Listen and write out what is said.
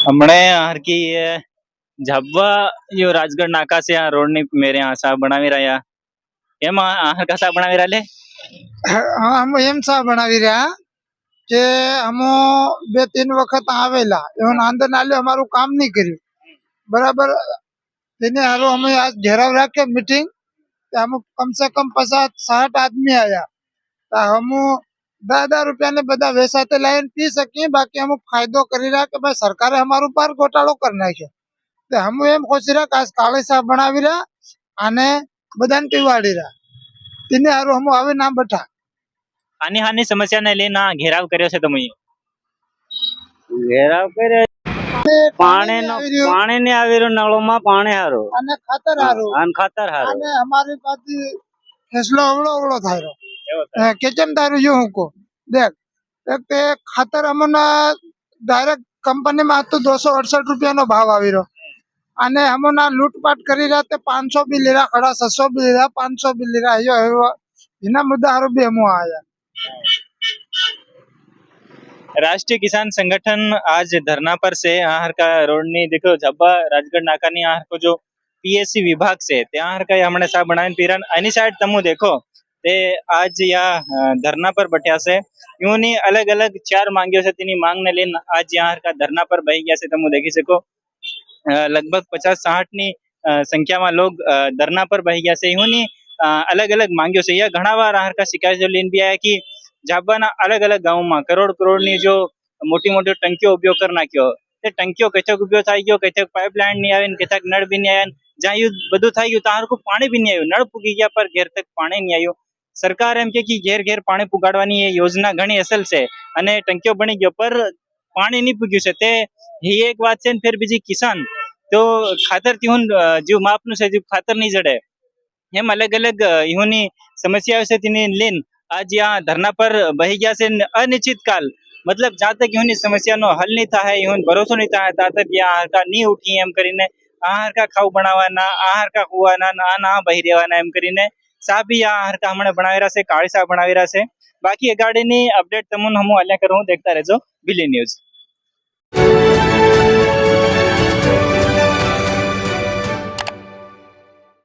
हमने हर की ये झाबवा यो राजगढ़ नाका से यहाँ रोड नहीं मेरे यहाँ साहब बनावी रहा एम हर का साहब बनावी रहा હા અમે એમ સા બનાવી રહ્યા કે અમો 2-3 વખત આવેલા એનો આંદર નાલ્યો અમારું કામ નહીં કર્યું બરાબર તેને હારો અમે આજ ઘેરાવ રાખ્યો મીટિંગ અમે કમ સે કમ 50-60 આદમી આયા તો હમુ 10,000 રૂપિયા ને બધા વેસાતે લાવીને પી શકીએ બાકી અમુક ફાયદો કરી રહ્યા કે ભાઈ સરકારે અમારું પર ગોટાળો કરી નાખ્યો તો હમુ એમ ખુશી રહ્યા કે આજ કાળે સાહેબ બનાવી રહ્યા અને બધાને પીવાડી રહ્યા તેને હારું હમુ આવે ના બેઠા हानि हानि समस्या ने लेना घेराव કર્યો છે તમે ઘેરાવ કરે પાણી નો પાણી ને આવી રહ્યું નળોમાં પાણી હારું અને ખાતર હારું અને ખાતર હારું અને અમારી પાસે ફેસલો અવળો અવળો થાય કે કેમ તારું જો હું કો દેખ એક તે ખાતર અમને ડાયરેક્ટ કંપનીમાં તો 268 રૂપિયાનો ભાવ આવી રહ્યો અને અમને લૂંટપાટ કરી રહ્યા તે 500 બી લીરા ખડા 600 બી લીરા 500 બી લીરા એના મુદ્દા હારું બી હમો આયા। राष्ट्रीय किसान संगठन आज धरना पर से यहाँ का रोड नहीं देखो झब्बा राजगढ़ नाका नहीं यहाँ को जो पीएससी विभाग से यहाँ का हमने साहब बनाए पीरन एनी साइड तमु देखो ते आज या धरना पर बटिया से यूं नहीं अलग अलग 4 मांगियों से तीनी मांग ने लेन आज यहाँ का धरना पर बही गया से तमु देखी सको लगभग 50-60 ની સંખ્યામાં लोग धरना पर बही गया से यूं नहीं अलग अलग मांगियों से यह घना बार आहर का शिकायत जो लेन भी आया कि झाबाना अलग अलग गाँव में करोड़ करोड़ ની जो मोटी मोटी टंकीओ उपयोग कर नाख्यो ते टंकीओ कथक उपयोग થઈ ગયો કથક પાઇપલાઇન नहीं आवे कथक नळ भी नहीं आया જ્યાં યુ બધું થઈ ગયું તાર को पानी भी नहीं आयो नळ पूगी गया पर घेर तक पानी नहीं आयो सरकार एम के घेर घेर पानी पुगाडવાની ये योजना घणी असल છે અને ટંકીઓ બની ગયો पर पानी नहीं पूग्યું છે તે ही एक बात છે फिर बीजी किसान तो खातर तीहुन जो मापनु છે जो खातर नहीं जड़े એમ अलग अलग यूनी समस्याओं से तीन लेन आज यहाँ धरना पर बही गया से अनिश्चित काल मतलब जहाँ तक यूनी समस्या नो हल नहीं था है यून भरोसा नहीं था ता तक यहाँ का नहीं उठी एम करीने आहार का खाऊ बनावाना आहार का खुवाना ना ना बही रहवाना एम करीने साहब भी आहार का हमने बनावेरा से काળી साहब बनावेरा से बाकी ए गाड़ी नी अपडेट तमुन हमू अल्या करूं देखता रहजो बिली न्यूज।